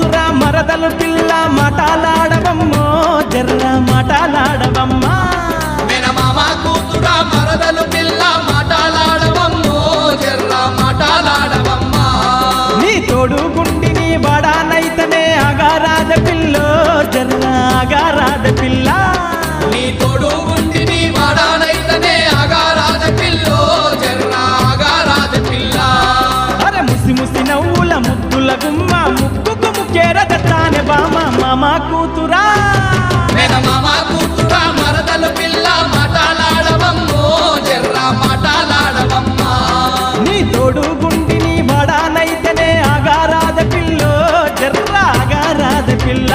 కూతురా మరదలు పిల్ల మాటలాడవమ్మో జర్ర మాటలాడవమ్మా మేనమామ కూతురా మరదలు పిల్ల మాటలాడవమ్మో జర్ర మాటలాడవమ్మా నీ తోడు గుండిని వాడానైతనే అగారాద పిల్లో జర్ర అగారాద పిల్ల నీ తోడు గుండిని వాడానైతనే అగారాద పిల్లో జర్ర అగారాద పిల్ల అరే ముసి ముసి నవ్వుల ముద్దుల గుమ్మ ముక్కుకు ముక్కేరగతానే బామ మామ కూతురా మేనమామ కూతురా మరదలు పిల్ల మాటలాడవమ్మో జర్ర మాటలాడవమ్మా నీ తోడు గుండిని వాడానైతనే అగారాద పిల్లో జర్ర అగారాద పిల్ల